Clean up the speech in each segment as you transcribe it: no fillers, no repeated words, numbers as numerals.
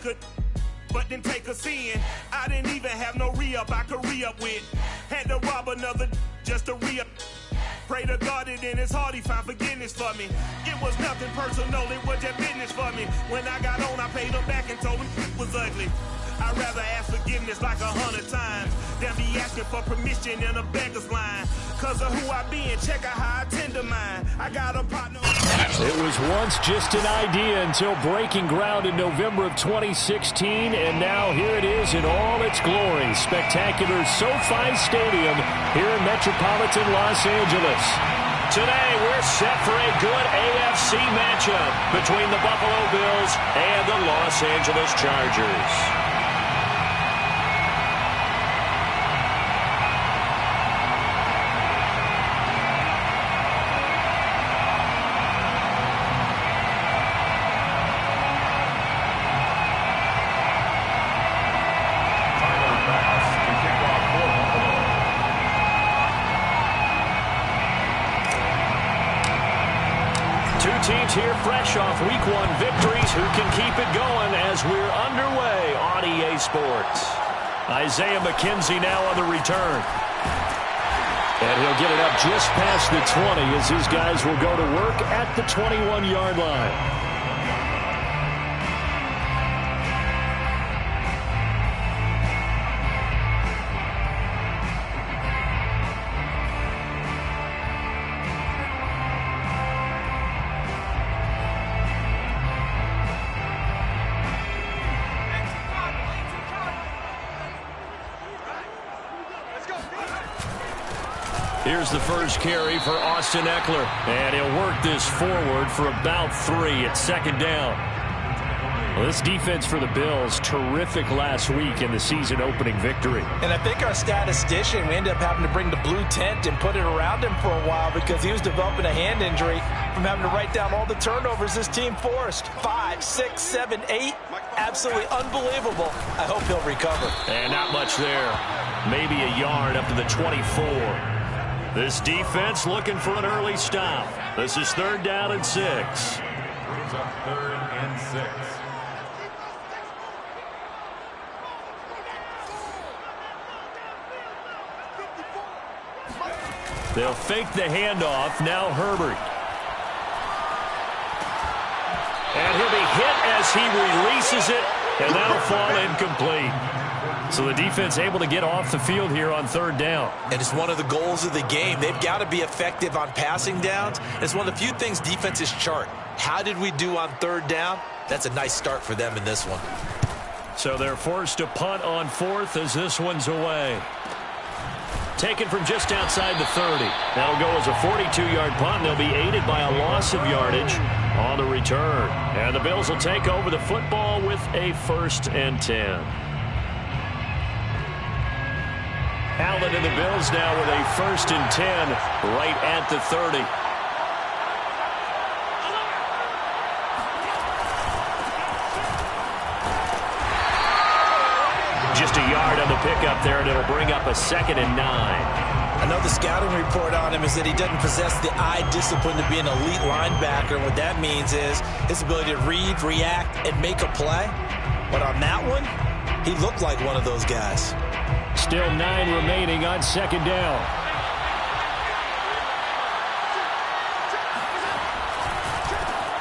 could, but then take a sin. I didn't even have no re-up I could re-up with. Had to rob another just to re-up. Pray to God that in his heart he found forgiveness for me. It was nothing personal, it was just business for me. When I got on, I paid him back and told him it was ugly. I'd rather ask forgiveness like 100 times than be asking for permission in a beggar's line. Cause of who I be and check out how I tend to mine. I got a partner. It was once just an idea until breaking ground in November of 2016, and now here it is in all its glory. Spectacular SoFi Stadium here in metropolitan Los Angeles. Today, we're set for a good AFC matchup between the Buffalo Bills and the Los Angeles Chargers. Teams here fresh off Week 1 victories. Who can keep it going as we're underway on EA Sports? Isaiah McKenzie now on the return. And he'll get it up just past the 20 as his guys will go to work at the 21-yard line. Here's the first carry for Austin Eckler. And he'll work this forward for about 3 at second down. Well, this defense for the Bills, terrific last week in the season-opening victory. And I think our statistician, we ended up having to bring the blue tent and put it around him for a while because he was developing a hand injury from having to write down all the turnovers this team forced. 5, 6, 7, 8. Absolutely unbelievable. I hope he'll recover. And not much there. Maybe a yard up to the 24. This defense looking for an early stop. This is 3rd down and 6. Brings up 3rd and 6. They'll fake the handoff. Now Herbert. And he'll be hit as he releases it, and that'll fall incomplete. So the defense able to get off the field here on 3rd down. And it's one of the goals of the game. They've got to be effective on passing downs. It's one of the few things defenses chart. How did we do on 3rd down? That's a nice start for them in this one. So they're forced to punt on 4th as this one's away. Taken from just outside the 30. That'll go as a 42-yard punt, and they'll be aided by a loss of yardage on the return. And the Bills will take over the football with a 1st and 10. Allen and the Bills now with a 1st and 10 right at the 30. Just a yard on the pickup there, and it'll bring up a 2nd and 9. I know the scouting report on him is that he doesn't possess the eye discipline to be an elite linebacker. And what that means is his ability to read, react, and make a play. But on that one, he looked like one of those guys. Still 9 remaining on 2nd down.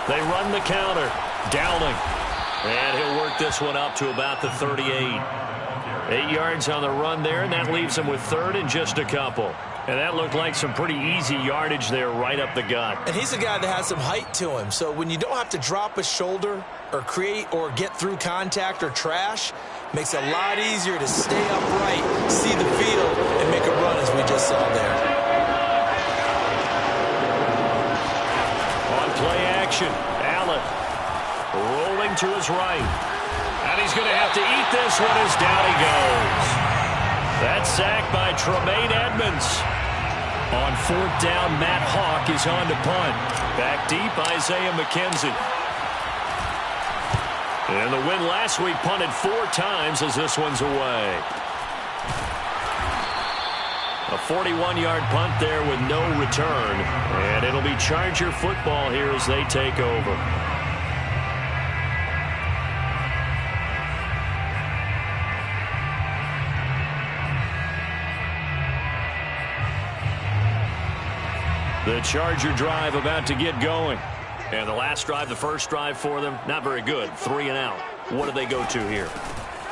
They run the counter. Dowling. And he'll work this one up to about the 38. 8 yards on the run there, and that leaves him with 3rd and just a couple. And that looked like some pretty easy yardage there right up the gut. And he's a guy that has some height to him. So when you don't have to drop a shoulder or create or get through contact or trash, makes it a lot easier to stay upright, see the field, and make a run as we just saw there. On play action, Allen rolling to his right. And he's going to have to eat this one as down he goes. That's sacked by Tremaine Edmonds. On 4th down, Matt Hawk is on to punt. Back deep, Isaiah McKenzie. And the win last week punted 4 times as this one's away. A 41-yard punt there with no return. And it'll be Charger football here as they take over. The Charger drive about to get going. And the last drive, the first drive for them, not very good. 3 and out. What do they go to here?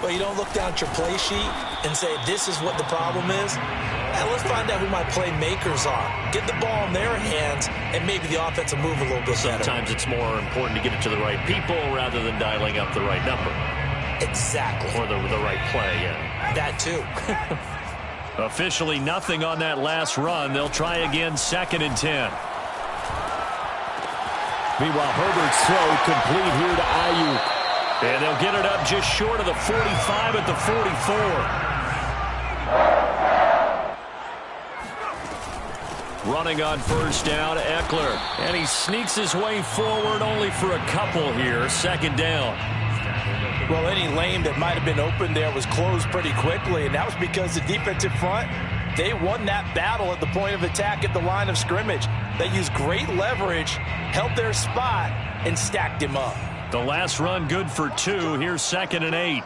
Well, you don't look down at your play sheet and say, this is what the problem is. Now, let's find out who my playmakers are. Get the ball in their hands, and maybe the offense will move a little bit better. Sometimes it's more important to get it to the right people rather than dialing up the right number. Exactly. Or the right play, yeah. That too. Officially nothing on that last run. They'll try again, 2nd and 10. Meanwhile, Herbert's throw complete here to Ayuk. And they'll get it up just short of the 45 at the 44. Running on first down, Eckler. And he sneaks his way forward only for a couple here. 2nd down. Well, any lane that might have been open there was closed pretty quickly, and that was because the defensive front, they won that battle at the point of attack at the line of scrimmage. They used great leverage, held their spot, and stacked him up. The last run good for 2. Here's 2nd and 8.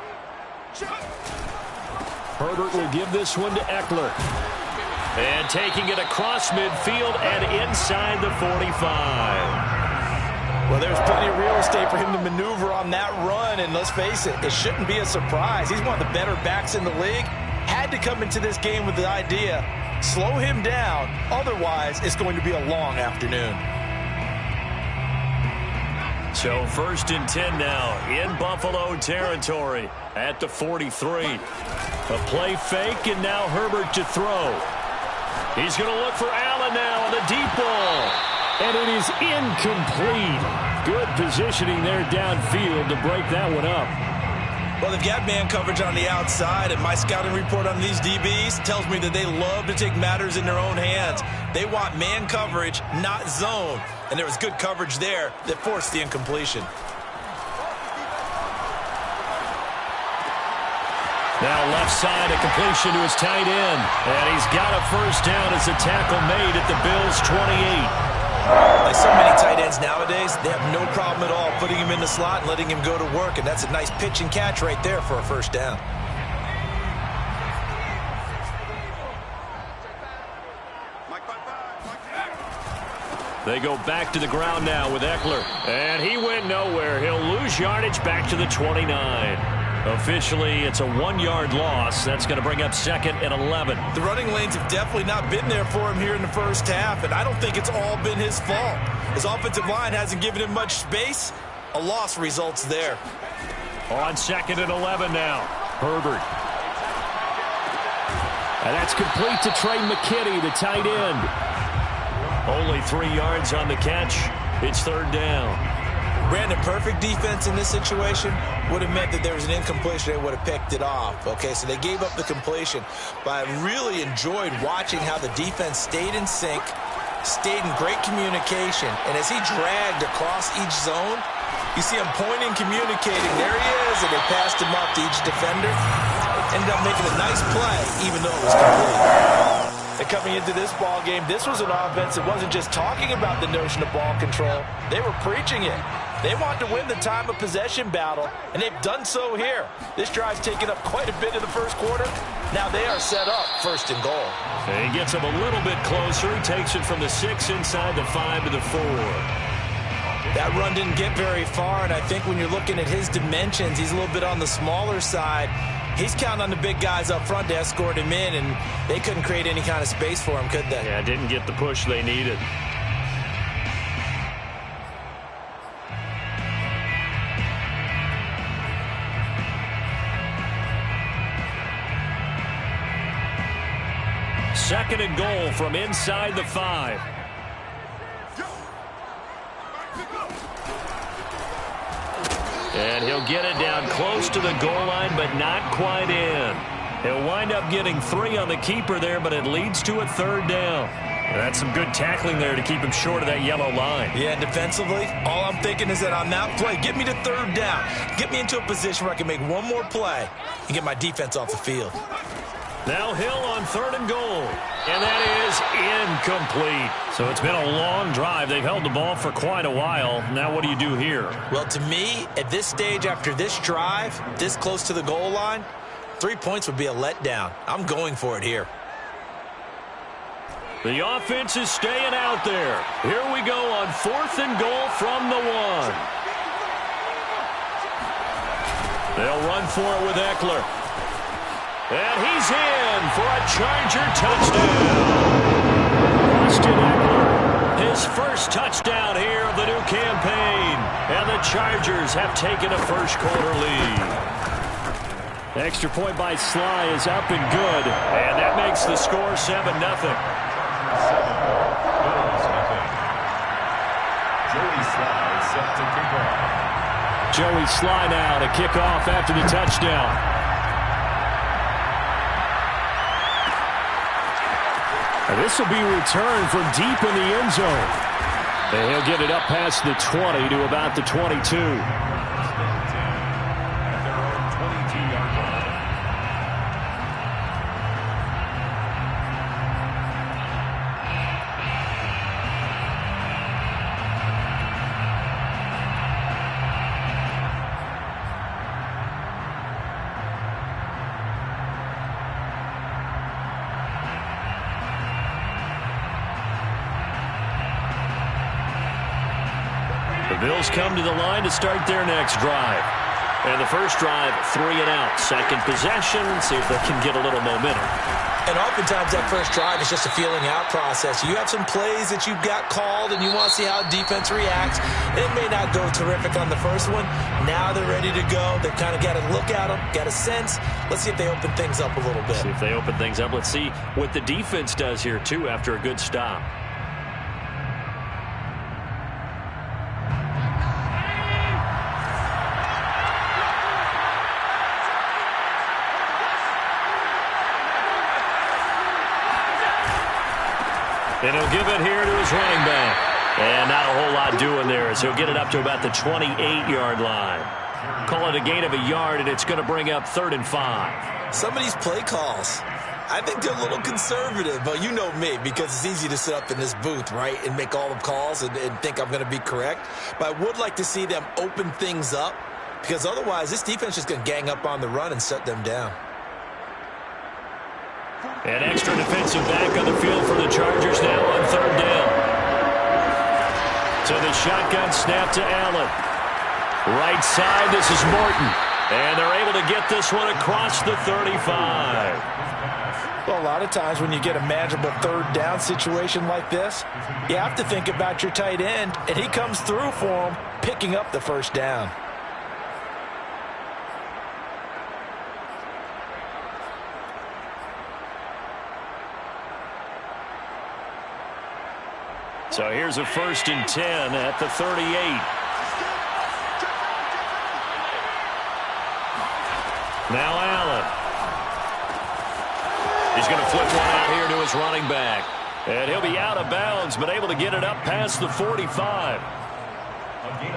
Herbert will give this one to Eckler. And taking it across midfield and inside the 45. Well, there's plenty of real estate for him to maneuver on that run, and let's face it, it shouldn't be a surprise. He's one of the better backs in the league. Had to come into this game with the idea, slow him down, otherwise it's going to be a long afternoon. So 1st and 10 now in Buffalo territory at the 43. A play fake, and now Herbert to throw. He's going to look for Allen now on the deep ball. And it is incomplete. Good positioning there downfield to break that one up. Well, they've got man coverage on the outside, and my scouting report on these DBs tells me that they love to take matters in their own hands. They want man coverage, not zone. And there was good coverage there that forced the incompletion. Now left side, a completion to his tight end. And he's got a first down as a tackle made at the Bills' 28. Like so many tight ends nowadays, they have no problem at all putting him in the slot and letting him go to work, and that's a nice pitch and catch right there for a first down. They go back to the ground now with Eckler. And he went nowhere. He'll lose yardage back to the 29. Officially, it's a 1-yard loss. That's going to bring up 2nd and 11. The running lanes have definitely not been there for him here in the first half, and I don't think it's all been his fault. His offensive line hasn't given him much space. A loss results there. On 2nd and 11 now. Herbert. And that's complete to Trey McKinney, the tight end. Only 3 yards on the catch. It's 3rd down. Brandon, perfect defense in this situation would have meant that there was an incompletion. They would have picked it off. Okay, so they gave up the completion. But I really enjoyed watching how the defense stayed in sync, stayed in great communication. And as he dragged across each zone, you see him pointing, communicating. There he is, and they passed him off to each defender. Ended up making a nice play, even though it was complete. And coming into this ball game, this was an offense that wasn't just talking about the notion of ball control. They were preaching it. They want to win the time of possession battle, and they've done so here. This drive's taken up quite a bit in the first quarter. Now they are set up 1st and goal. And he gets him a little bit closer. He takes it from the 6 inside the 5 to the 4. That run didn't get very far, and I think when you're looking at his dimensions, he's a little bit on the smaller side. He's counting on the big guys up front to escort him in, and they couldn't create any kind of space for him, could they? Yeah, didn't get the push they needed. Second and goal from inside the 5. And he'll get it down close to the goal line, but not quite in. He'll wind up getting 3 on the keeper there, but it leads to a 3rd down. And that's some good tackling there to keep him short of that yellow line. Yeah, defensively, all I'm thinking is that on that play, get me to 3rd down. Get me into a position where I can make one more play and get my defense off the field. Now Hill on 3rd and goal. And that is incomplete. So it's been a long drive. They've held the ball for quite a while. Now what do you do here? Well, to me, at this stage after this drive, this close to the goal line, 3 points would be a letdown. I'm going for it here. The offense is staying out there. Here we go on 4th and goal from the 1. They'll run for it with Eckler. And he's in for a Charger touchdown. Austin Eckler, his first touchdown here of the new campaign. And the Chargers have taken a first-quarter lead. Extra point by Sly is up and good. And that makes the score 7-0. Joey Sly set to kick off. Joey Sly now to kick off after the touchdown. And this will be returned from deep in the end zone. And he'll get it up past the 20 to about the 22. Bills come to the line to start their next drive. And the first drive, 3 and out. Second possession, see if they can get a little momentum. And oftentimes that first drive is just a feeling out process. You have some plays that you've got called and you want to see how defense reacts. It may not go terrific on the first one. Now they're ready to go. They've kind of got to look at them, got a sense. Let's see if they open things up a little bit. See if they open things up. Let's see what the defense does here, too, after a good stop. And he'll give it here to his running back. And not a whole lot doing there as he'll get it up to about the 28-yard line. Call it a gain of a yard, and it's going to bring up 3rd and 5. Some of these play calls, I think they're a little conservative, but you know me, because it's easy to sit up in this booth, right, and make all the calls and think I'm going to be correct. But I would like to see them open things up, because otherwise this defense is going to gang up on the run and shut them down. An extra defensive back on the field for the Chargers now on 3rd down. So the shotgun snap to Allen. Right side, this is Morton. And they're able to get this one across the 35. Well, a lot of times when you get a manageable 3rd down situation like this, you have to think about your tight end, and he comes through for him, picking up the first down. So here's a 1st and 10 at the 38. Now Allen. He's going to flip one out here to his running back. And he'll be out of bounds, but able to get it up past the 45.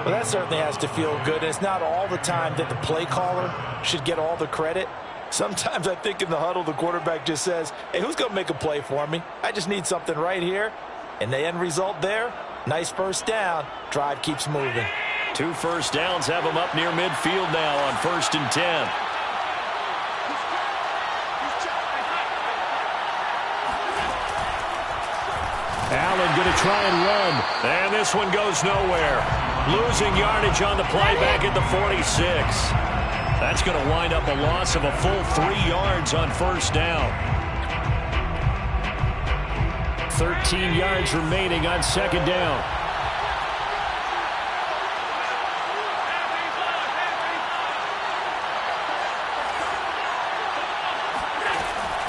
Well, that certainly has to feel good. It's not all the time that the play caller should get all the credit. Sometimes I think in the huddle, the quarterback just says, hey, who's going to make a play for me? I just need something right here. And the end result there, nice first down. Drive keeps moving. 2 first downs have him up near midfield now on 1st and 10. Allen going to try and run. And this one goes nowhere. Losing yardage on the play back at the 46. That's going to wind up a loss of a full 3 yards on 1st down. 13 yards remaining on 2nd down.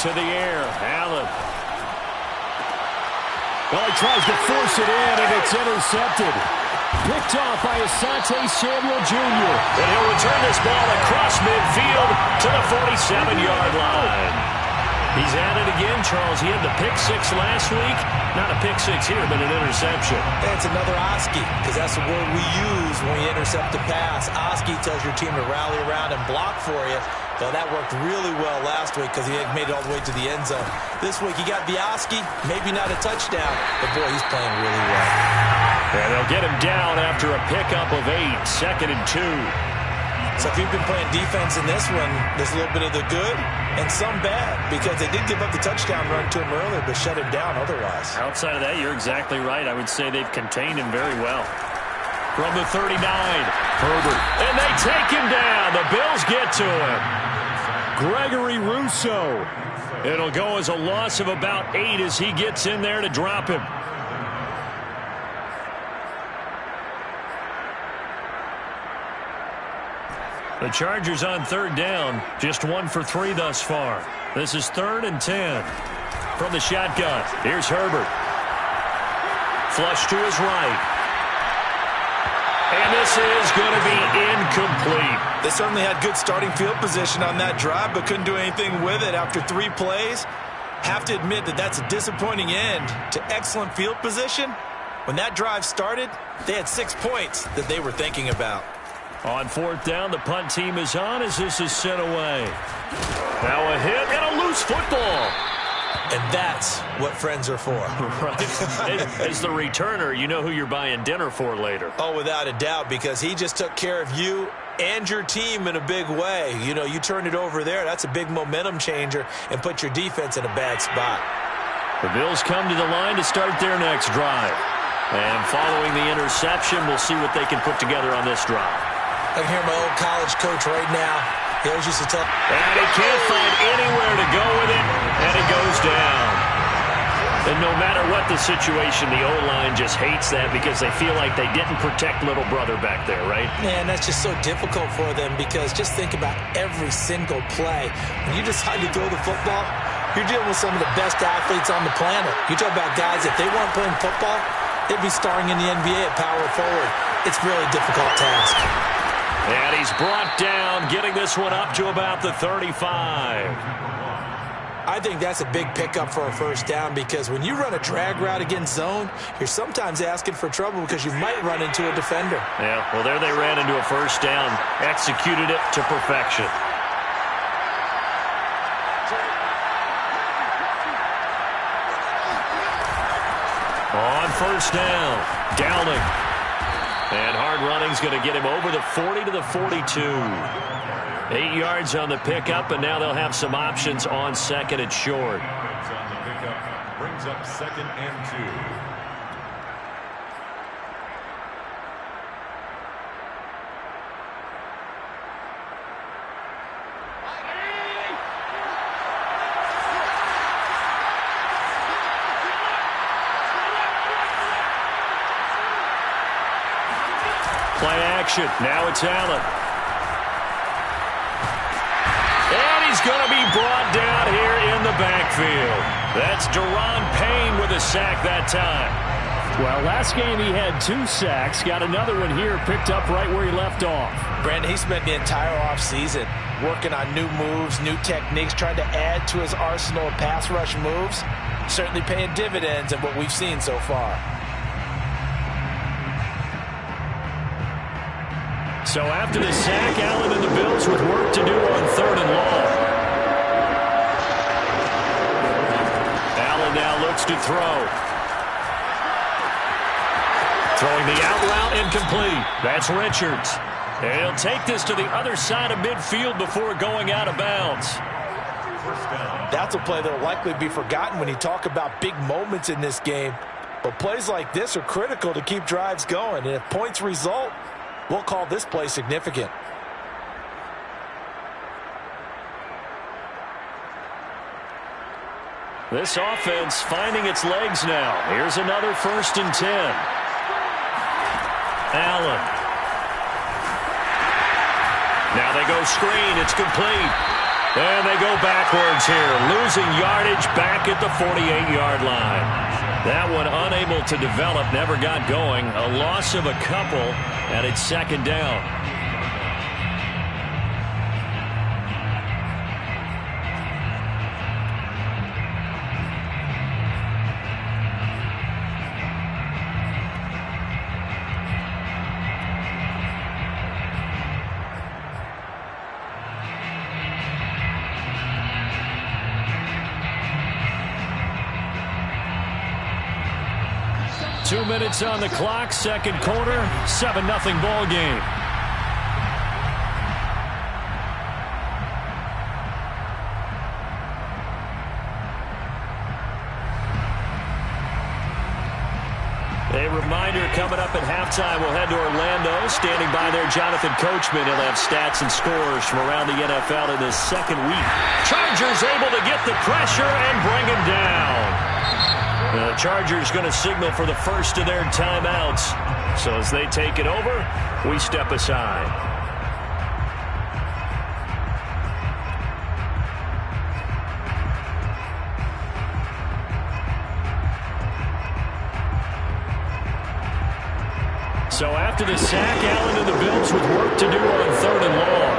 To the air, Allen. Well, he tries to force it in, and it's intercepted. Picked off by Asante Samuel Jr. And he'll return this ball across midfield to the 47-yard line. He's at it again, Charles. He had the pick 6 last week. Not a pick 6 here, but an interception. That's another Oski, because that's the word we use when we intercept a pass. Oski tells your team to rally around and block for you. Well, that worked really well last week because he made it all the way to the end zone. This week he got the Oski, maybe not a touchdown, but boy, he's playing really well. And they'll get him down after a pickup of 8, 2nd and 2. So if you've been playing defense in this one, there's a little bit of the good and some bad, because they did give up the touchdown run to him earlier, but shut him down otherwise. Outside of that, you're exactly right. I would say they've contained him very well. From the 39, Herbert. And they take him down. The Bills get to him. Gregory Rousseau. It'll go as a loss of about 8 as he gets in there to drop him. The Chargers on third down, just 1 for 3 thus far. This is 3rd and 10. From the shotgun, here's Herbert. Flush to his right. And this is going to be incomplete. They certainly had good starting field position on that drive, but couldn't do anything with it after 3 plays. Have to admit that that's a disappointing end to excellent field position. When that drive started, they had 6 points that they were thinking about. On 4th down, the punt team is on as this is sent away. Now a hit and a loose football. And that's what friends are for. Right. As the returner, you know who you're buying dinner for later. Oh, without a doubt, because he just took care of you and your team in a big way. You know, you turned it over there. That's a big momentum changer and put your defense in a bad spot. The Bills come to the line to start their next drive. And following the interception, we'll see what they can put together on this drive. I can hear my old college coach right now. He always used to tell. And he can't find anywhere to go with it, and it goes down. And no matter what the situation, the O-line just hates that because they feel like they didn't protect little brother back there, right? Man, that's just so difficult for them because just think about every single play. When you decide to throw the football, you're dealing with some of the best athletes on the planet. You talk about guys, if they weren't playing football, they'd be starring in the NBA at power forward. It's a really difficult task. And he's brought down, getting this one up to about the 35. I think that's a big pickup for a first down because when you run a drag route against zone, you're sometimes asking for trouble because you might run into a defender. Yeah, well, there they ran into a first down, executed it to perfection. On first down, Downing. And hard running's going to get him over the 40 to the 42. 8 yards on the pickup, and now they'll have some options on 2nd and short. On the pickup brings up 2nd and 2. Play action. Now it's Allen. And he's going to be brought down here in the backfield. That's Daron Payne with a sack that time. Well, last game he had 2 sacks. Got another one here picked up right where he left off. Brandon, he spent the entire offseason working on new moves, new techniques, trying to add to his arsenal of pass rush moves. Certainly paying dividends in what we've seen so far. So after the sack, Allen and the Bills with work to do on 3rd and long. Allen now looks to throw. Throwing the out route incomplete. That's Richards. And he'll take this to the other side of midfield before going out of bounds. That's a play that will likely be forgotten when you talk about big moments in this game. But plays like this are critical to keep drives going. And if points result, we'll call this play significant. This offense finding its legs now. Here's another 1st and 10. Allen. Now they go screen. It's complete. And they go backwards here. Losing yardage back at the 48-yard line. That one unable to develop, never got going. A loss of a couple, and it's 2nd down. Two minutes on the clock, 2nd quarter, 7-0 ball game. reminder, coming up at halftime, we'll head to Orlando. Standing by there, Jonathan Coachman. He'll have stats and scores from around the NFL in this second week. Chargers able to get the pressure and bring him down. The Chargers going to signal for the first of their timeouts. So as they take it over, we step aside. So after the sack, Allen and the Bills with work to do on 3rd and long.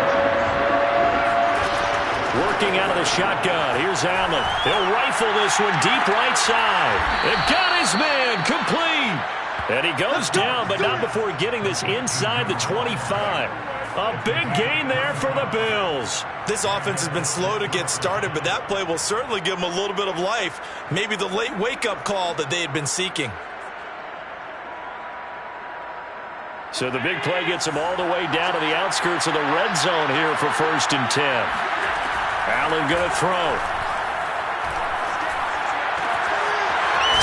Working out of the shotgun. Here's Allen. He'll rifle this one deep right side. They've got his man complete. And he goes down, but not before getting this inside the 25. A big gain there for the Bills. This offense has been slow to get started, but that play will certainly give them a little bit of life. Maybe the late wake-up call that they had been seeking. So the big play gets him all the way down to the outskirts of the red zone here for 1st and 10. Allen going to throw.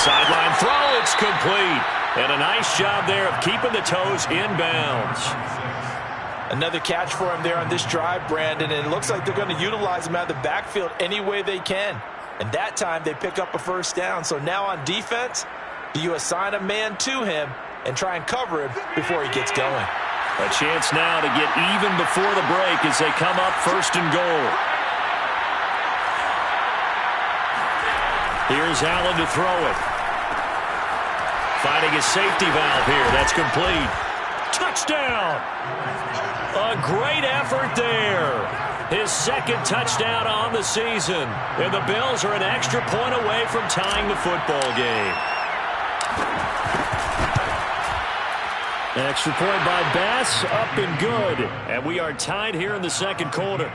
Sideline throw, it's complete. And a nice job there of keeping the toes inbounds. Another catch for him there on this drive, Brandon, and it looks like they're going to utilize him out of the backfield any way they can. And that time they pick up a 1st down. So now on defense, do you assign a man to him and try and cover him before he gets going? A chance now to get even before the break as they come up 1st and goal. Here's Allen to throw it. Finding his safety valve here. That's complete. Touchdown! A great effort there. His 2nd touchdown on the season. And the Bills are an extra point away from tying the football game. Extra point by Bass, up and good. And we are tied here in the 2nd quarter.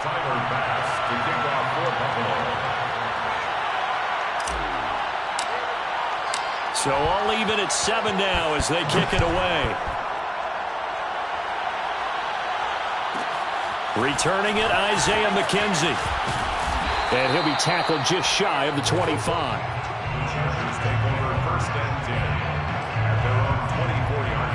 Tyler Bass to kick off for Buffalo. So all even at 7 now as they kick it away. Returning it, Isaiah McKenzie. And he'll be tackled just shy of the 25. Chargers take over 1st and 10 at their own 24-yard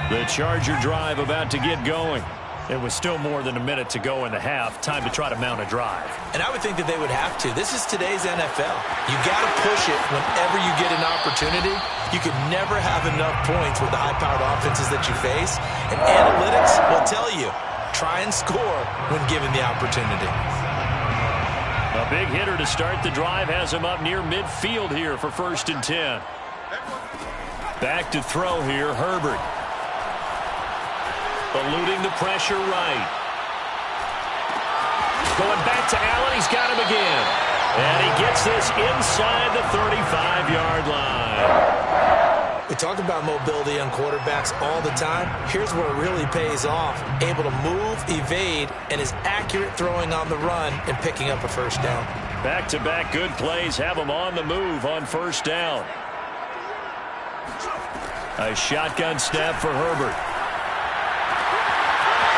line. The Charger drive about to get going. It was still more than a minute to go in the half. Time to try to mount a drive. And I would think that they would have to. This is today's NFL. You got to push it whenever you get an opportunity. You could never have enough points with the high-powered offenses that you face. And analytics will tell you, try and score when given the opportunity. A big hitter to start the drive has him up near midfield here for 1st and 10. Back to throw here, Herbert. Eluding the pressure right. Going back to Allen. He's got him again. And he gets this inside the 35-yard line. We talk about mobility on quarterbacks all the time. Here's where it really pays off. Able to move, evade, and is accurate throwing on the run and picking up a 1st down. Back-to-back good plays have him on the move on 1st down. A shotgun snap for Herbert.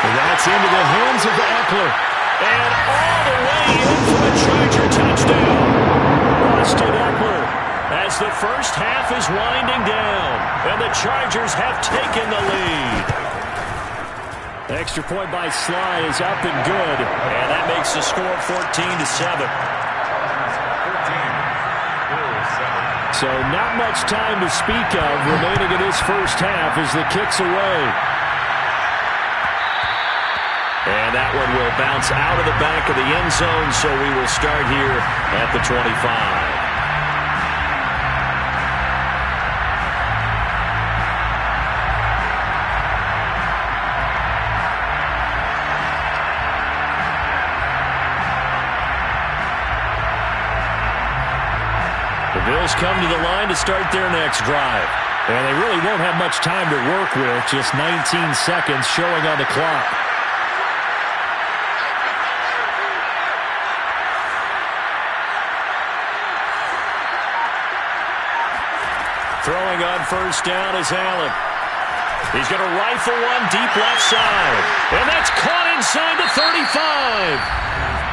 And that's into the hands of Eckler. And all the way in for a Charger touchdown. Austin Eckler as the first half is winding down. And the Chargers have taken the lead. Extra point by Sly is up and good. And that makes the score 14-7. So not much time to speak of remaining in this first half as the kick's away. And that one will bounce out of the back of the end zone, so we will start here at the 25. The Bills come to the line to start their next drive. And they really won't have much time to work with, just 19 seconds showing on the clock. Throwing on 1st down is Allen. He's going to rifle one deep left side. And that's caught inside the 35.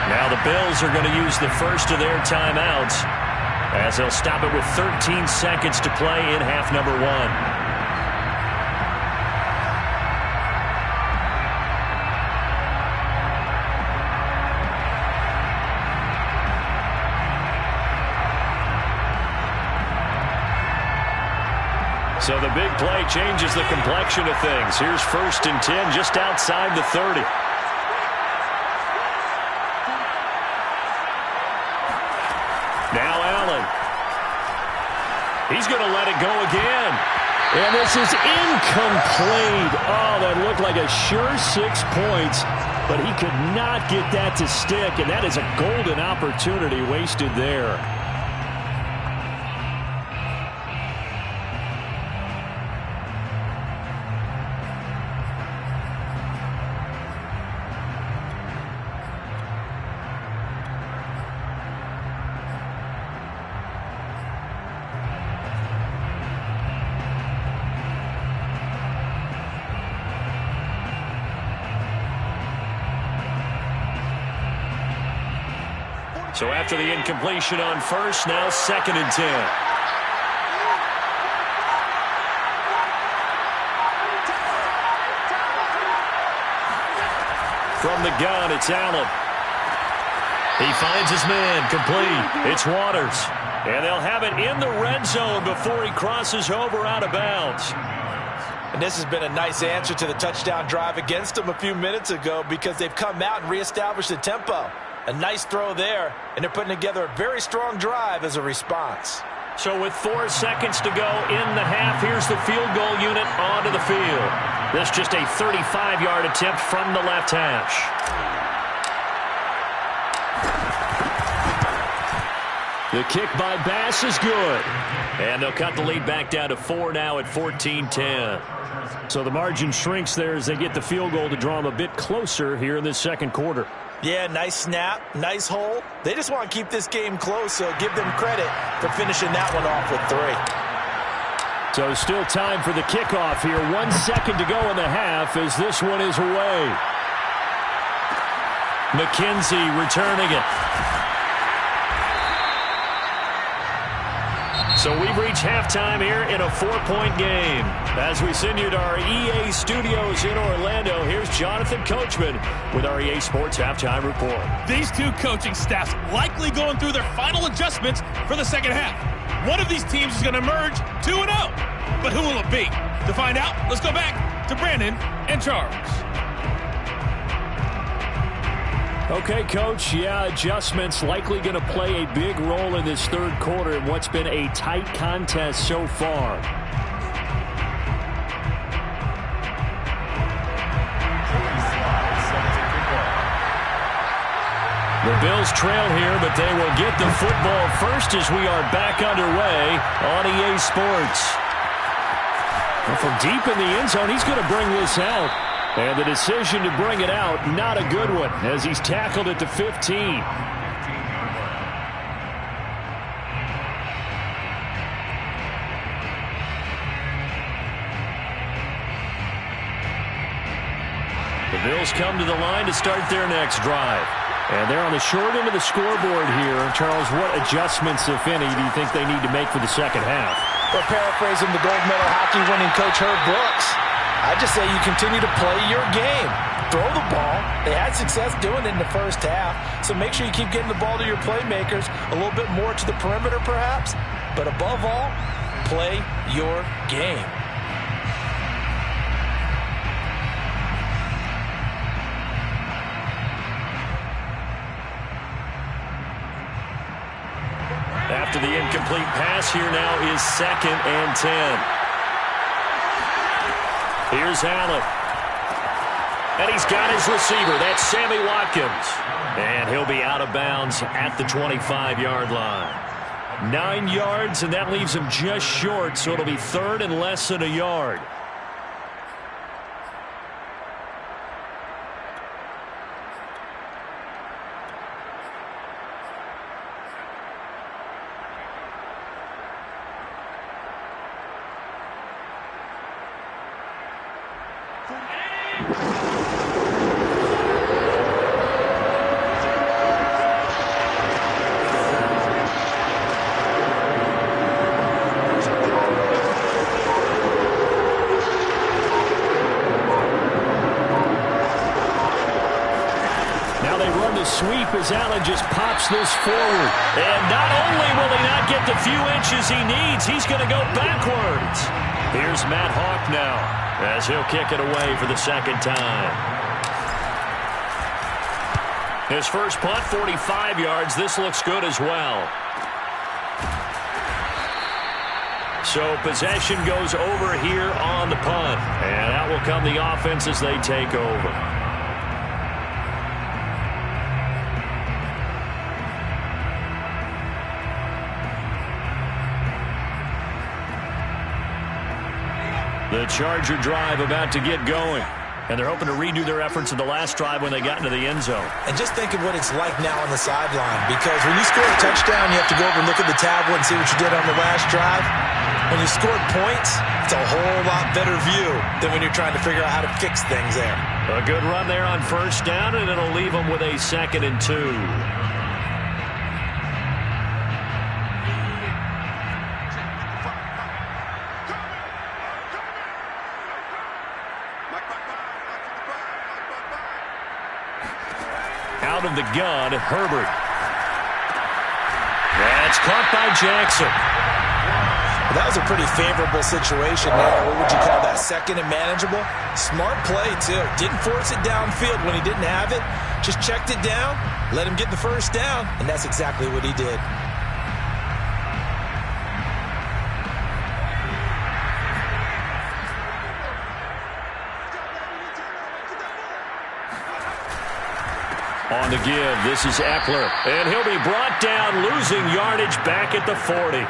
Now the Bills are going to use the first of their timeouts as they'll stop it with 13 seconds to play in half number 1. So the big play changes the complexion of things. Here's 1st and 10 just outside the 30. Now Allen. He's going to let it go again. And this is incomplete. Oh, that looked like a sure 6 points, but he could not get that to stick, and that is a golden opportunity wasted there. So after the incompletion on 1st, now 2nd and 10. From the gun, it's Allen. He finds his man, complete. It's Waters. And they'll have it in the red zone before he crosses over out of bounds. And this has been a nice answer to the touchdown drive against them a few minutes ago because they've come out and reestablished the tempo. A nice throw there, and they're putting together a very strong drive as a response. So with 4 seconds to go in the half, here's the field goal unit onto the field. This just a 35-yard attempt from the left hash. The kick by Bass is good. And they'll cut the lead back down to 4 now at 14-10. So the margin shrinks there as they get the field goal to draw them a bit closer here in this second quarter. Yeah, nice snap, nice hole. They just want to keep this game close, so give them credit for finishing that one off with 3. So still time for the kickoff here. 1 second to go in the half as this one is away. McKenzie returning it. So we've reached halftime here in a 4-point game. As we send you to our EA studios in Orlando, here's Jonathan Coachman with our EA Sports Halftime Report. These two coaching staffs likely going through their final adjustments for the second half. One of these teams is going to emerge 2-0. But who will it be? To find out, let's go back to Brandon and Charles. Okay, Coach, yeah, adjustments likely going to play a big role in this third quarter in what's been a tight contest so far. The Bills trail here, but they will get the football first as we are back underway on EA Sports. And from deep in the end zone, he's going to bring this out. And the decision to bring it out, not a good one, as he's tackled at the 15. The Bills come to the line to start their next drive. And they're on the short end of the scoreboard here. Charles, what adjustments, if any, do you think they need to make for the second half? Well, paraphrasing the gold medal hockey winning coach Herb Brooks, I just say you continue to play your game. Throw the ball. They had success doing it in the first half, so make sure you keep getting the ball to your playmakers, a little bit more to the perimeter perhaps, but above all, play your game. After the incomplete pass, here now is 2nd and 10. Here's Allen. And he's got his receiver. That's Sammy Watkins. And he'll be out of bounds at the 25-yard line. 9 yards, and that leaves him just short, so it'll be 3rd and less than a yard. deep as Allen just pops this forward. And not only will he not get the few inches he needs, he's going to go backwards. Here's Matt Hawk now as he'll kick it away for the second time. His first punt, 45 yards. This looks good as well. So possession goes over here on the punt. And out will come the offense as they take over. The Charger drive about to get going. And they're hoping to redo their efforts in the last drive when they got into the end zone. And just think of what it's like now on the sideline. Because when you score a touchdown, you have to go over and look at the tablet and see what you did on the last drive. When you scored points, it's a whole lot better view than when you're trying to figure out how to fix things there. A good run there on first down, and it'll leave them with a 2nd and 2. Out of the gun, Herbert. That's caught by Jackson. Well, that was a pretty favorable situation there. What would you call that? 2nd and manageable? Smart play, too. Didn't force it downfield when he didn't have it. Just checked it down, let him get the first down, and that's exactly what he did. On the give, this is Eckler. And he'll be brought down, losing yardage back at the 40.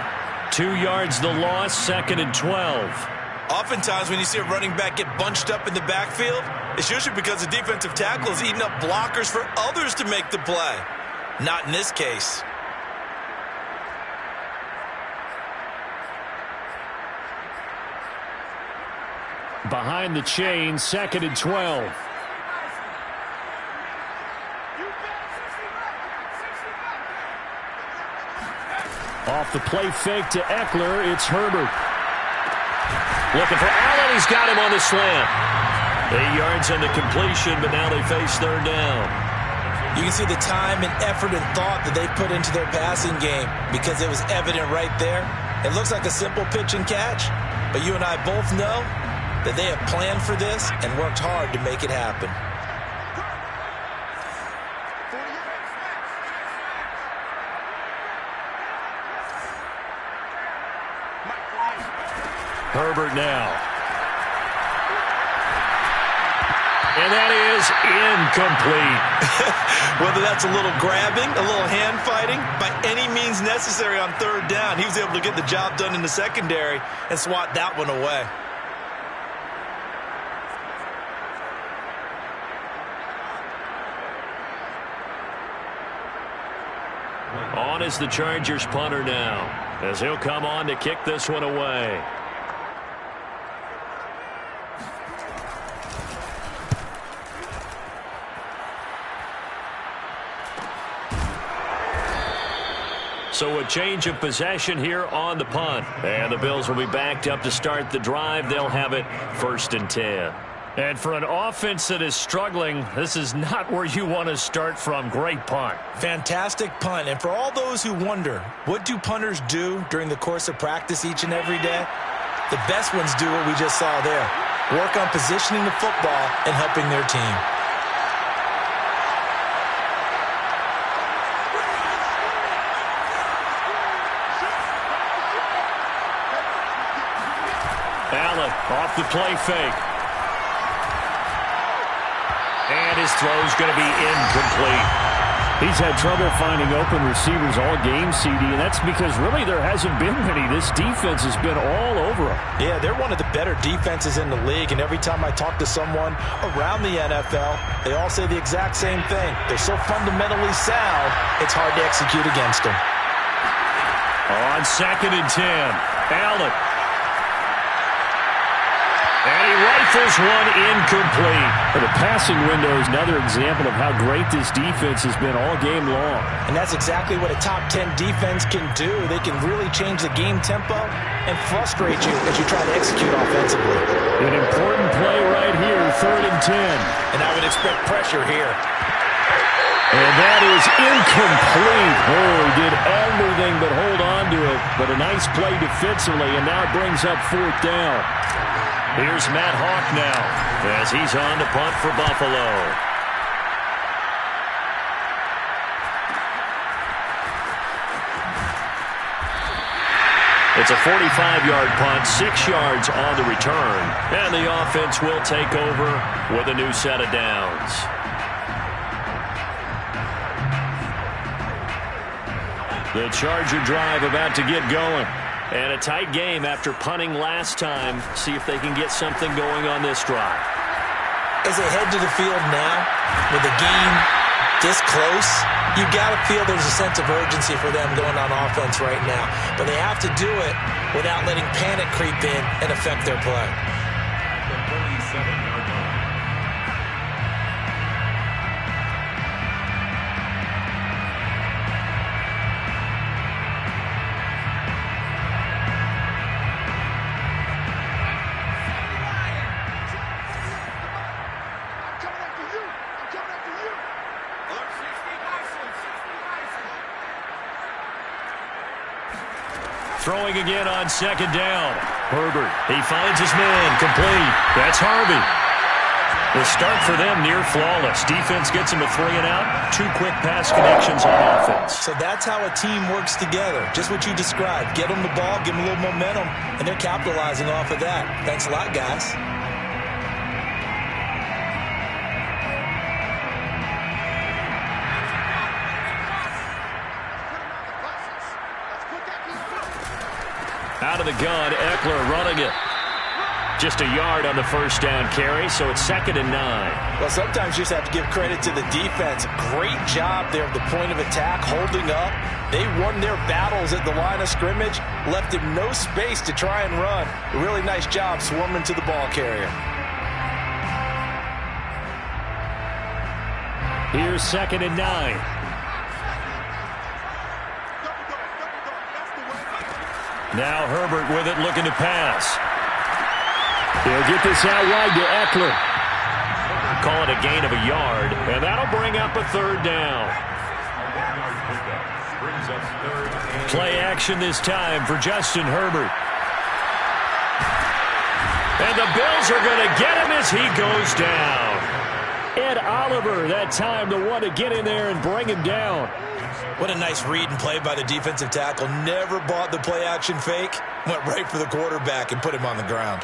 2 yards the loss, 2nd and 12. Oftentimes when you see a running back get bunched up in the backfield, it's usually because the defensive tackle is eating up blockers for others to make the play. Not in this case. Behind the chain, 2nd and 12. Off the play fake to Eckler, it's Herbert. Looking for Allen, he's got him on the slant. 8 yards on the completion, but now they face 3rd down. You can see the time and effort and thought that they put into their passing game because it was evident right there. It looks like a simple pitch and catch, but you and I both know that they have planned for this and worked hard to make it happen. Herbert now. And that is incomplete. Whether that's a little grabbing, a little hand fighting, by any means necessary on 3rd down, he was able to get the job done in the secondary and swat that one away. On is the Chargers punter now, as he'll come on to kick this one away. So a change of possession here on the punt. And the Bills will be backed up to start the drive. They'll have it 1st and 10. And for an offense that is struggling, this is not where you want to start from. Great punt. Fantastic punt. And for all those who wonder, what do punters do during the course of practice each and every day? The best ones do what we just saw there. Work on positioning the football and helping their team. Allen off the play fake. And his throw's going to be incomplete. He's had trouble finding open receivers all game, CD, and that's because really there hasn't been many. This defense has been all over him. Yeah, they're one of the better defenses in the league, and every time I talk to someone around the NFL, they all say the exact same thing. They're so fundamentally sound, it's hard to execute against them. On 2nd and 10, Allen. And he rifles one incomplete. The passing window is another example of how great this defense has been all game long. And that's exactly what a top 10 defense can do. They can really change the game tempo and frustrate you as you try to execute offensively. An important play right here, 3rd and 10. And I would expect pressure here. And that is incomplete. Oh, he did everything but hold on to it. But a nice play defensively, and now it brings up 4th down. Here's Matt Hawk now as he's on to punt for Buffalo. It's a 45-yard punt, 6 yards on the return. And the offense will take over with a new set of downs. The Charger drive about to get going. And a tight game after punting last time. See if they can get something going on this drive. As they head to the field now, with the game this close, you've got to feel there's a sense of urgency for them going on offense right now. But they have to do it without letting panic creep in and affect their play. Throwing again on 2nd down. Herbert, he finds his man, complete. That's Harvey. The start for them near flawless. Defense gets him a 3 and out. 2 quick pass connections on offense. So that's how a team works together. Just what you described. Get them the ball, give them a little momentum, and they're capitalizing off of that. Thanks a lot, guys. Out of the gun, Eckler running it. Just a yard on the 1st down carry, so it's 2nd and 9. Well, sometimes you just have to give credit to the defense. Great job there at the point of attack, holding up. They won their battles at the line of scrimmage, left him no space to try and run. A really nice job swarming to the ball carrier. Here's 2nd and 9. Now Herbert with it, looking to pass. He'll get this out wide to Eckler. Call it a gain of a yard, and that'll bring up a 3rd down. Play action this time for Justin Herbert. And the Bills are going to get him as he goes down. Ed Oliver, that time, the one to get in there and bring him down. What a nice read and play by the defensive tackle. Never bought the play-action fake. Went right for the quarterback and put him on the ground.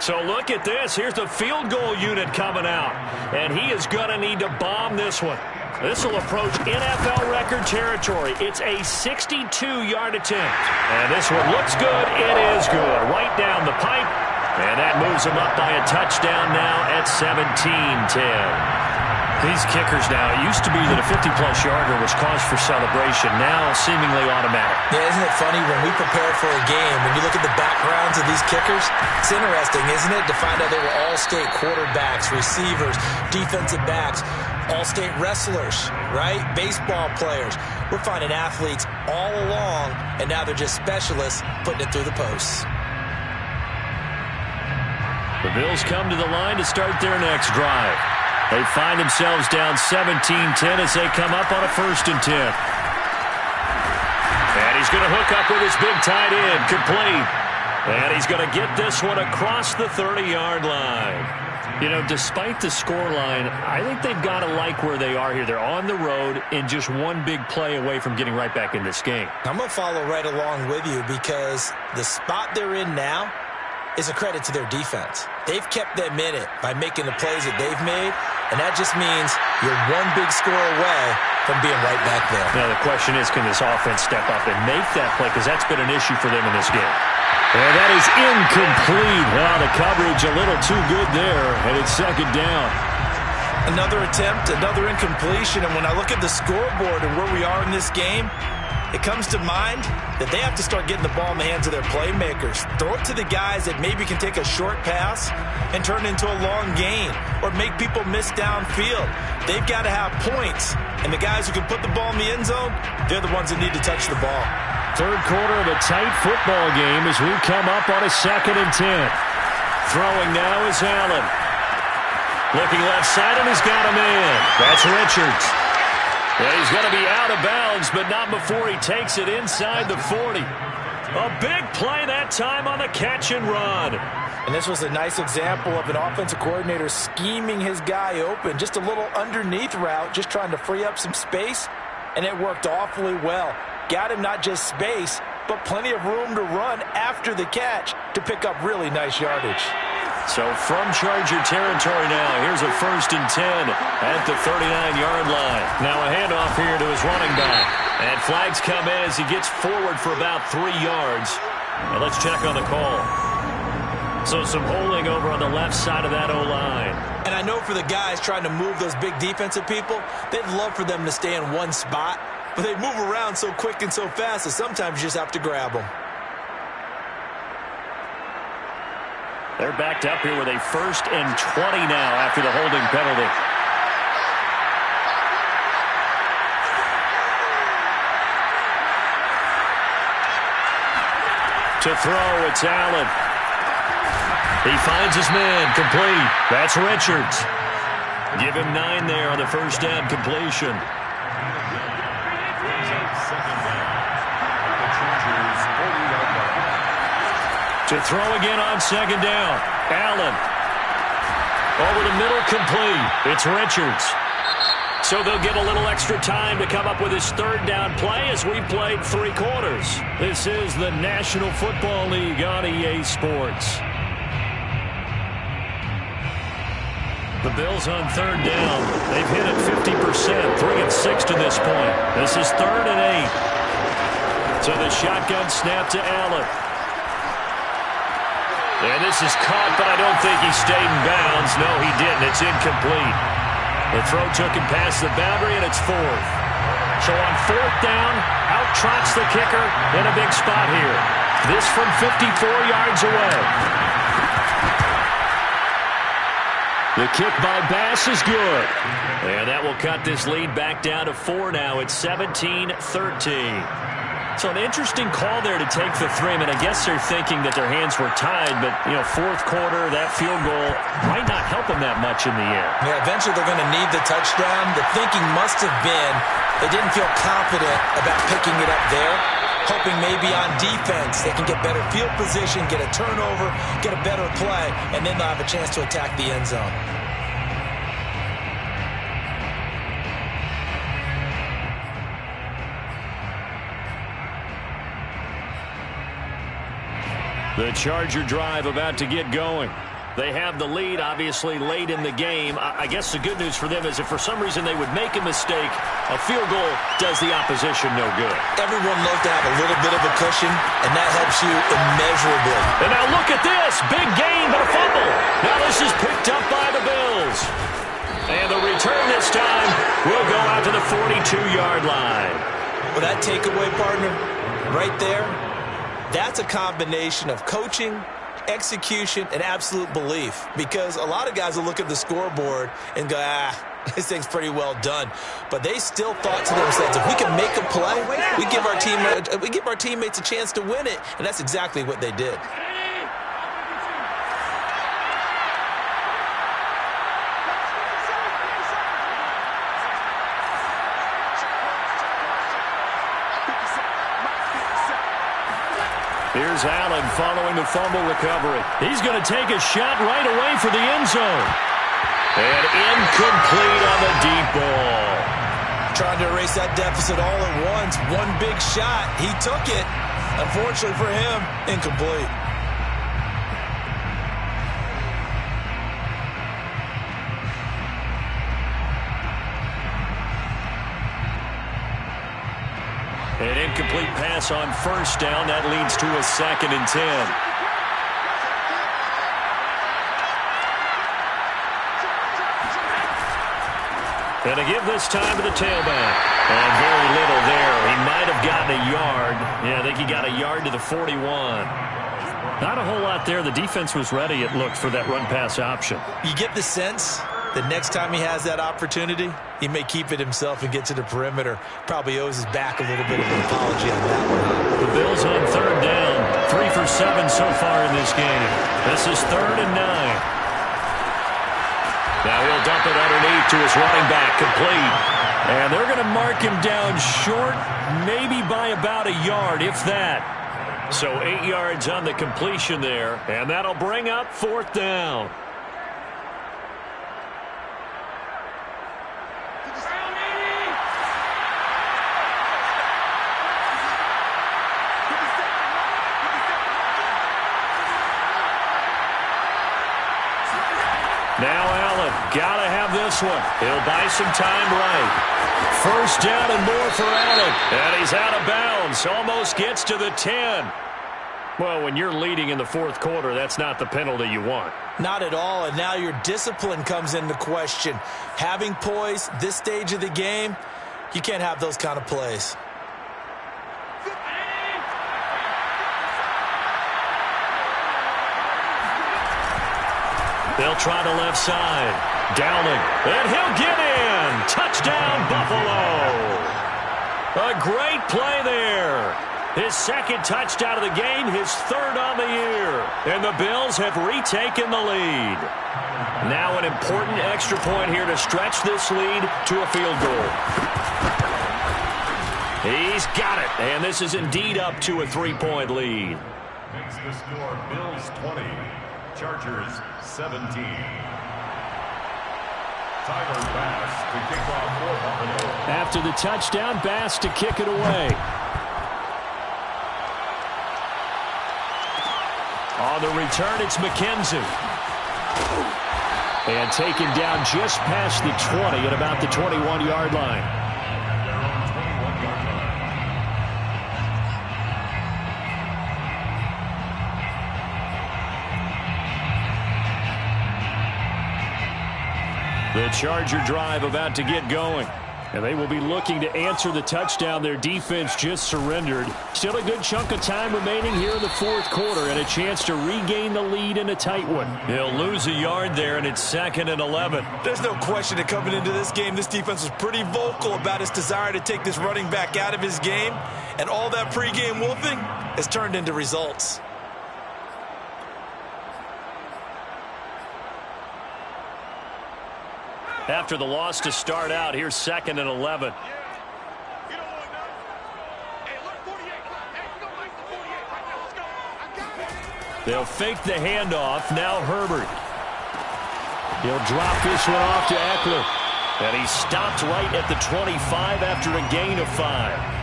So look at this. Here's the field goal unit coming out. And he is going to need to bomb this one. This will approach NFL record territory. It's a 62-yard attempt. And this one looks good. It is good. Right down the pipe. And that moves him up by a touchdown now at 17-10. These kickers now, it used to be that a 50-plus yarder was cause for celebration. Now seemingly automatic. Yeah, isn't it funny when we prepare for a game, when you look at the backgrounds of these kickers, it's interesting, isn't it, to find out they were all-state quarterbacks, receivers, defensive backs, all-state wrestlers, right? Baseball players. We're finding athletes all along, and now they're just specialists putting it through the posts. The Bills come to the line to start their next drive. They find themselves down 17-10 as they come up on a 1st and 10. And he's going to hook up with his big tight end, complete. And he's going to get this one across the 30-yard line. You know, despite the scoreline, I think they've got to like where they are here. They're on the road and just one big play away from getting right back in this game. I'm going to follow right along with you because the spot they're in now is a credit to their defense. They've kept them in it by making the plays that they've made, and that just means you're one big score away from being right back there. Now the question is, can this offense step up and make that play? Because that's been an issue for them in this game. And that is incomplete. Well, the coverage a little too good there, and it's 2nd down. Another attempt, another incompletion, and when I look at the scoreboard and where we are in this game, it comes to mind that they have to start getting the ball in the hands of their playmakers. Throw it to the guys that maybe can take a short pass and turn it into a long gain or make people miss downfield. They've got to have points, and the guys who can put the ball in the end zone, they're the ones that need to touch the ball. 3rd quarter of a tight football game as we come up on a 2nd and 10. Throwing now is Allen. Looking left side, and he's got him in. That's Richards. And he's going to be out of bounds, but not before he takes it inside the 40. A big play that time on the catch and run. And this was a nice example of an offensive coordinator scheming his guy open. Just a little underneath route, just trying to free up some space, and it worked awfully well. Got him not just space, but plenty of room to run after the catch to pick up really nice yardage. So from Charger territory now, here's a 1st and 10 at the 39-yard line. Now a handoff here to his running back. And flags come in as he gets forward for about 3 yards. And let's check on the call. So some holding over on the left side of that O-line. And I know for the guys trying to move those big defensive people, they'd love for them to stay in one spot. But they move around so quick and so fast that sometimes you just have to grab them. They're backed up here with a 1st and 20 now after the holding penalty. To throw, it's Allen. He finds his man, complete. That's Richards. Give him 9 there on the 1st down completion. To throw again on 2nd down. Allen. Over the middle, complete. It's Richards. So they'll get a little extra time to come up with his 3rd down play as we played 3 quarters. This is the National Football League on EA Sports. The Bills on 3rd down. They've hit it 50%, 3 of 6 to this point. This is 3rd and 8. So the shotgun snap to Allen. And this is caught, but I don't think he stayed in bounds. No, he didn't. It's incomplete. The throw took him past the boundary, and it's 4th. So on 4th down, out trots the kicker in a big spot here. This from 54 yards away. The kick by Bass is good. And that will cut this lead back down to 4 now. It's 17-13. So an interesting call there to take the 3. I mean, I guess they're thinking that their hands were tied, but, 4th quarter, that field goal might not help them that much in the air. Yeah, eventually they're going to need the touchdown. The thinking must have been they didn't feel confident about picking it up there, hoping maybe on defense they can get better field position, get a turnover, get a better play, and then they'll have a chance to attack the end zone. The Charger drive about to get going. They have the lead, obviously, late in the game. I guess the good news for them is if for some reason they would make a mistake, a field goal does the opposition no good. Everyone loves to have a little bit of a cushion, and that helps you immeasurably. And now look at this. Big gain, but a fumble. Now this is picked up by the Bills. And the return this time will go out to the 42-yard line. Well, that takeaway, partner, right there, that's a combination of coaching, execution, and absolute belief. Because a lot of guys will look at the scoreboard and go, this thing's pretty well done. But they still thought to themselves, if we can make a play, we give our teammates a chance to win it. And that's exactly what they did. Here's Allen following the fumble recovery. He's going to take a shot right away for the end zone. And incomplete on the deep ball. Trying to erase that deficit all at once. One big shot. He took it. Unfortunately for him, incomplete. An incomplete pass on 1st down. That leads to a 2nd and 10. And a give this time to the tailback. And very little there. He might have gotten a yard. Yeah, I think he got a yard to the 41. Not a whole lot there. The defense was ready, it looked, for that run-pass option. You get the sense that next time he has that opportunity, he may keep it himself and get to the perimeter. Probably owes his back a little bit of an apology on that one. The Bills on 3rd down. 3 for 7 so far in this game. This is 3rd and 9. Now he'll dump it underneath to his running back, complete. And they're going to mark him down short, maybe by about a yard, if that. So 8 yards on the completion there, and that'll bring up 4th down. Now Allen, got to have this one. He'll buy some time right. 1st down and more for Allen. And he's out of bounds. Almost gets to the 10. Well, when you're leading in the 4th quarter, that's not the penalty you want. Not at all, and now your discipline comes into question. Having poise this stage of the game, you can't have those kind of plays. They'll try the left side. Downing, and he'll get in. Touchdown, Buffalo. A great play there. His 2nd touchdown of the game, his 3rd on the year. And the Bills have retaken the lead. Now an important extra point here to stretch this lead to a field goal. He's got it, and this is indeed up to a 3-point lead. Makes the score Bills 20, Chargers 17. Tyler Bass to kick off for Buffalo. After the touchdown, Bass to kick it away. On the return, it's McKenzie. And taken down just past the 20 at about the 21-yard line. Their own 21-yard line. The Charger drive about to get going. And they will be looking to answer the touchdown their defense just surrendered. Still a good chunk of time remaining here in the 4th quarter and a chance to regain the lead in a tight one. He'll lose a yard there, and it's 2nd and 11. There's no question that coming into this game, this defense was pretty vocal about its desire to take this running back out of his game. And all that pregame wolfing has turned into results. After the loss to start out, here's 2nd and 11. They'll fake the handoff. Now Herbert. He'll drop this one off to Eckler. And he stopped right at the 25 after a gain of 5.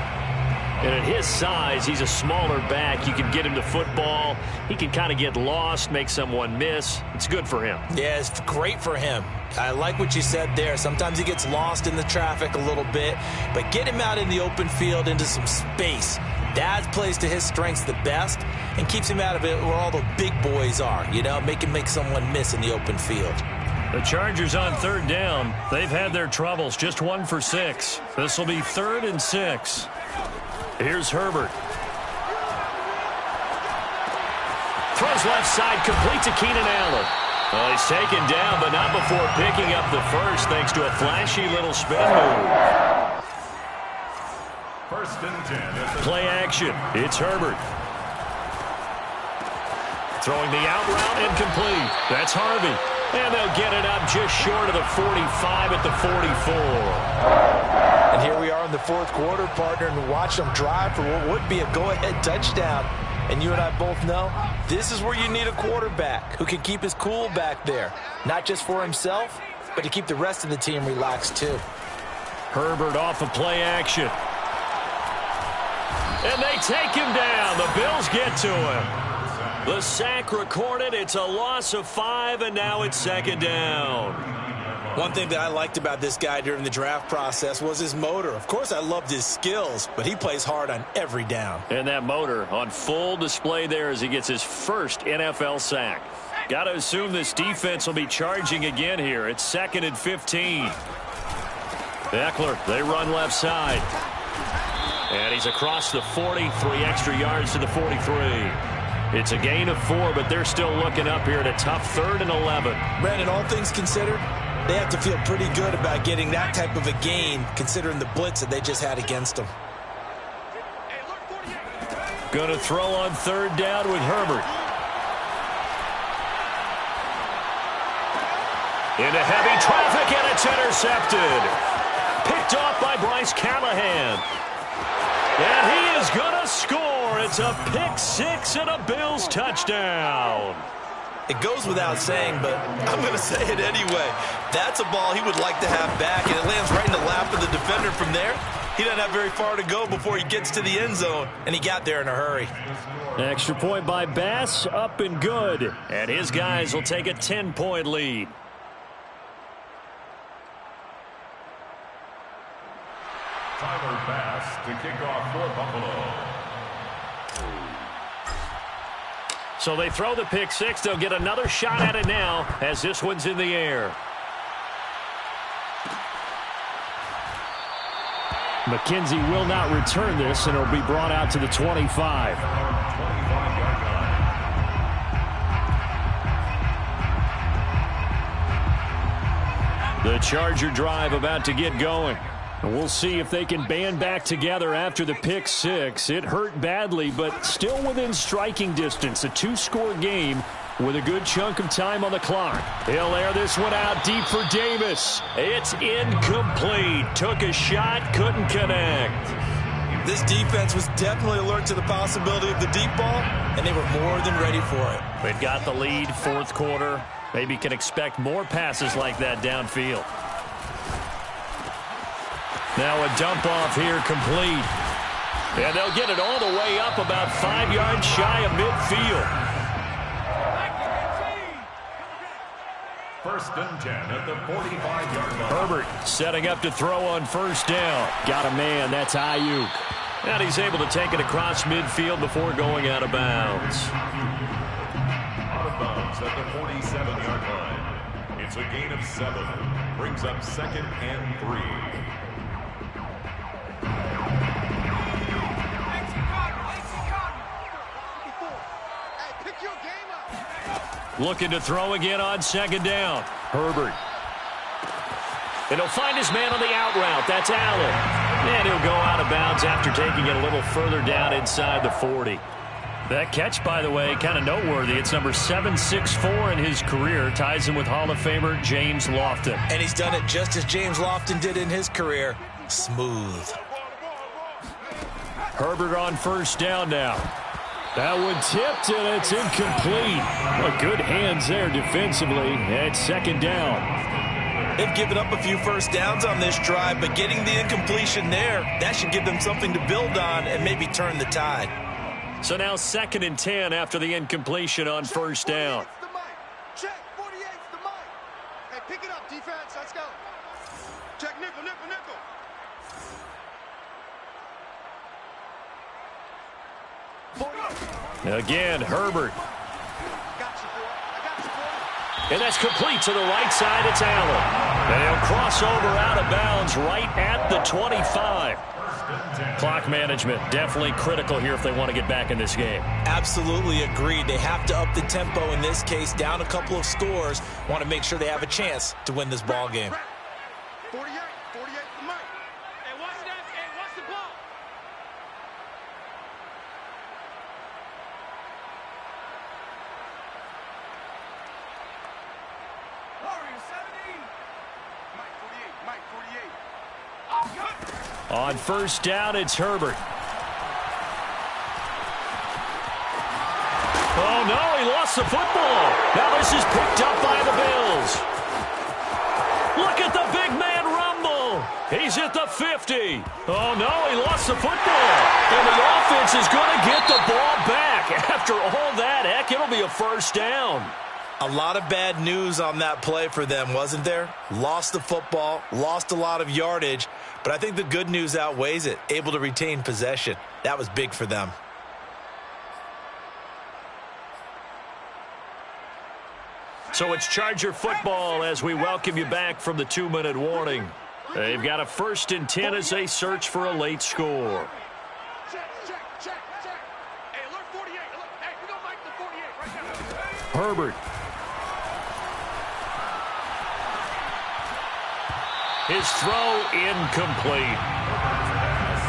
And at his size, he's a smaller back. You can get him to football. He can kind of get lost, make someone miss. It's good for him. Yeah, it's great for him. I like what you said there. Sometimes he gets lost in the traffic a little bit, but get him out in the open field into some space. That plays to his strengths the best and keeps him out of it where all the big boys are, you know, make someone miss in the open field. The Chargers on 3rd down. They've had their troubles, just 1 for 6. This will be 3rd and 6. Here's Herbert. Throws left side, complete to Keenan Allen. Well, he's taken down, but not before picking up the first, thanks to a flashy little spin move. 1st and 10. Play action. It's Herbert. Throwing the out route and complete. That's Harvey. And they'll get it up just short of the 45 at the 44. And here we are in the 4th quarter, partner, and watch them drive for what would be a go-ahead touchdown. And you and I both know this is where you need a quarterback who can keep his cool back there. Not just for himself, but to keep the rest of the team relaxed too. Herbert off of play action. And they take him down. The Bills get to him. The sack recorded. It's a loss of 5, and now it's 2nd down. One thing that I liked about this guy during the draft process was his motor. Of course, I loved his skills, but he plays hard on every down. And that motor on full display there as he gets his first NFL sack. Got to assume this defense will be charging again here. It's 2nd and 15. Eckler, they run left side. And he's across the 40, 3 extra yards to the 43. It's a gain of 4, but they're still looking up here at a tough 3rd and 11. Brandon, all things considered, they have to feel pretty good about getting that type of a gain, considering the blitz that they just had against them. Going to throw on 3rd down with Herbert. Into heavy traffic, and it's intercepted. Picked off by Bryce Callahan. And he is going to score. It's a pick six and a Bills touchdown. It goes without saying, but I'm going to say it anyway. That's a ball he would like to have back, and it lands right in the lap of the defender from there. He doesn't have very far to go before he gets to the end zone, and he got there in a hurry. Extra point by Bass, up and good. And his guys will take a 10-point lead. Tyler Bass to kick off for Buffalo. So they throw the pick six. They'll get another shot at it now as this one's in the air. McKenzie will not return this, and it'll be brought out to the 25. The Charger drive about to get going. And we'll see if they can band back together after the pick six. It hurt badly, but still within striking distance. A two-score game with a good chunk of time on the clock. He'll air this one out deep for Davis. It's incomplete. Took a shot, couldn't connect. This defense was definitely alert to the possibility of the deep ball, and they were more than ready for it. They've got the lead, fourth quarter. Maybe can expect more passes like that downfield. Now a dump off here complete. And they'll get it all the way up about 5 yards shy of midfield. First and 10 at the 45-yard line. Herbert setting up to throw on first down. Got a man, that's Ayuk. And he's able to take it across midfield before going out of bounds. Out of bounds at the 47-yard line. It's a gain of 7. Brings up second and 3. Looking to throw again on second down. Herbert. And he'll find his man on the out route. That's Allen. And he'll go out of bounds after taking it a little further down inside the 40. That catch, by the way, kind of noteworthy. It's number 764 in his career. Ties him with Hall of Famer James Lofton. And he's done it just as James Lofton did in his career. Smooth. Herbert on first down now. That one tipped, and it's incomplete. Well, good hands there defensively at second down. They've given up a few first downs on this drive, but getting the incompletion there, that should give them something to build on and maybe turn the tide. So now second and 10 after the incompletion on first down. Check, 48's the mic. Hey, pick it up, defense. Let's go. Check, nickel, nickel, nickel. Again, Herbert. And that's complete to the right side. It's Allen. And he'll cross over out of bounds right at the 25. Clock management definitely critical here if they want to get back in this game. Absolutely agreed. They have to up the tempo in this case, down a couple of scores. Want to make sure they have a chance to win this ball game. 48 the mic. Hey, watch that. Hey, watch the ball. On first down, it's Herbert. Oh, no, he lost the football. Now this is picked up by the Bills. Look at the big man rumble. He's at the 50. Oh, no, he lost the football. And the offense is going to get the ball back. After all that, heck, it'll be a first down. A lot of bad news on that play for them, wasn't there? Lost the football, lost a lot of yardage, but I think the good news outweighs it. Able to retain possession. That was big for them. So it's Charger football as we welcome you back from the 2-minute warning. They've got a first and 10 as they search for a late score. Check. Hey, alert 48. Hey, we don't like the 48 right now. Herbert. His throw incomplete.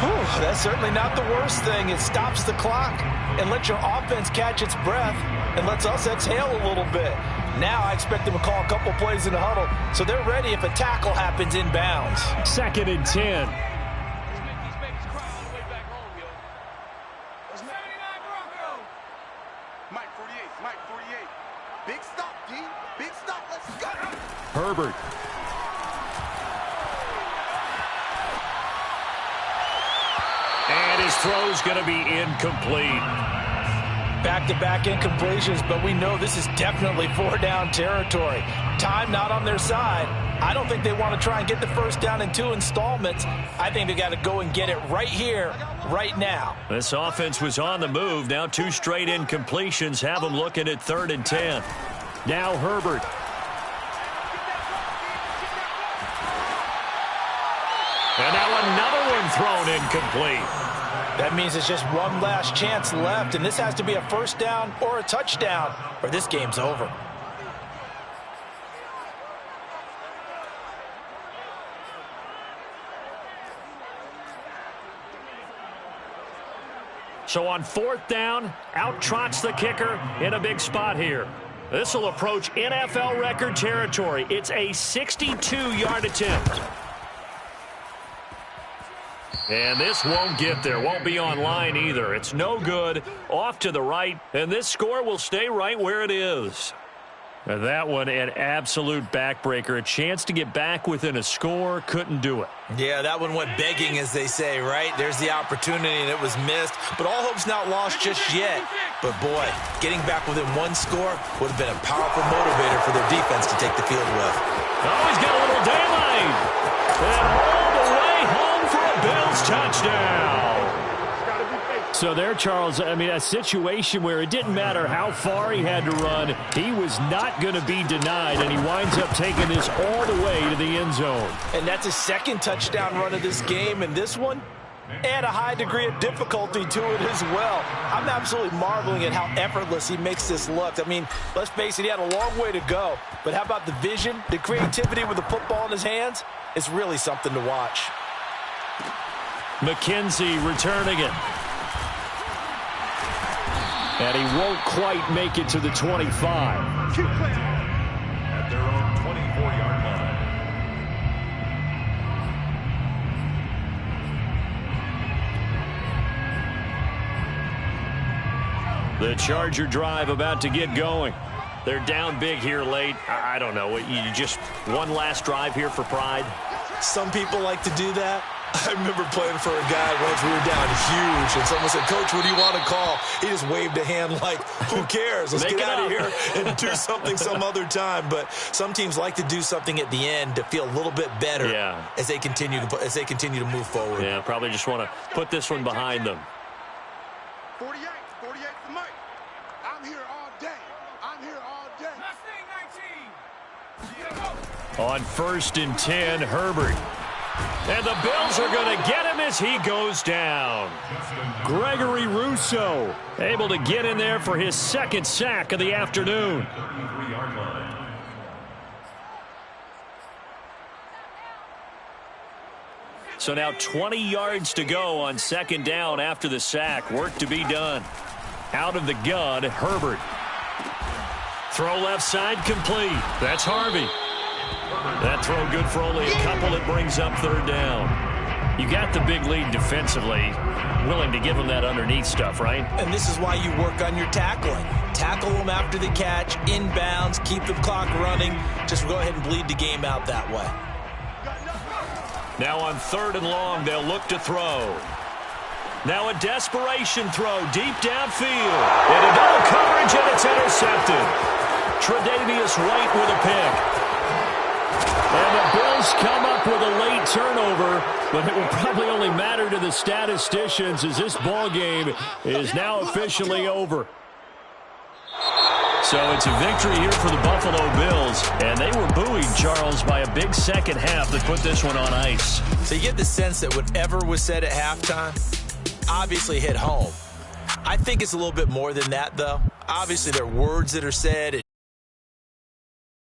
Whew, that's certainly not the worst thing. It stops the clock and lets your offense catch its breath and lets us exhale a little bit. Now I expect them to call a couple plays in the huddle, so they're ready if a tackle happens inbounds. 2nd and 10. Mike 48, Mike 48. Big stop, D. Big stop. Let's go. Herbert. And his throw's going to be incomplete. Back-to-back incompletions, but we know this is definitely 4-down territory. Time not on their side. I don't think they want to try and get the first down in 2 installments. I think they got to go and get it right here, right now. This offense was on the move. Now 2 straight incompletions have them looking at 3rd and 10. Now Herbert. And now another one thrown incomplete. That means it's just one last chance left, and this has to be a first down or a touchdown, or this game's over. So on 4th down, out trots the kicker in a big spot here. This will approach NFL record territory. It's a 62-yard attempt. And this won't get there. Won't be online either. It's no good. Off to the right. And this score will stay right where it is. And that one, an absolute backbreaker. A chance to get back within a score. Couldn't do it. Yeah, that one went begging, as they say, right? There's the opportunity, and it was missed. But all hope's not lost just yet. But, boy, getting back within one score would have been a powerful motivator for their defense to take the field with. Oh, he's got a little daylight. And all the way home for a Bills touchdown. So there, Charles, I mean, a situation where it didn't matter how far he had to run, he was not going to be denied, and he winds up taking this all the way to the end zone. And that's his 2nd touchdown run of this game, and this one, add a high degree of difficulty to it as well. I'm absolutely marveling at how effortless he makes this look. I mean, let's face it, he had a long way to go, but how about the vision, the creativity with the football in his hands? It's really something to watch. McKenzie returning it. And he won't quite make it to the 25. At their own 24-yard line. The Charger drive about to get going. They're down big here late. I don't know. You just one last drive here for pride? Some people like to do that. I remember playing for a guy once. We were down huge, and someone said, "Coach, what do you want to call?" He just waved a hand like, who cares? Let's get out of here and do something some other time. But some teams like to do something at the end to feel a little bit better as they continue to move forward. Yeah, probably just want to put this one behind them. 48 for Mike. I'm here all day. I'm here all day. On 1st and 10, Herbert. And the Bills are going to get him as he goes down. Gregory Rousseau able to get in there for his 2nd sack of the afternoon. So now 20 yards to go on 2nd down after the sack. Work to be done. Out of the gun, Herbert. Throw left side complete. That's Harvey. That throw good for only a couple. It brings up 3rd down. You got the big lead defensively. Willing to give them that underneath stuff, right? And this is why you work on your tackling. Tackle them after the catch, inbounds, keep the clock running. Just go ahead and bleed the game out that way. Now on 3rd and long, they'll look to throw. Now a desperation throw deep downfield. Into double coverage, and it's intercepted. Tre'Davious White with a pick. And the Bills come up with a late turnover, but it will probably only matter to the statisticians as this ball game is now officially over. So it's a victory here for the Buffalo Bills, and they were buoyed, Charles, by a big 2nd half that put this one on ice. So you get the sense that whatever was said at halftime obviously hit home. I think it's a little bit more than that, though. Obviously, there are words that are said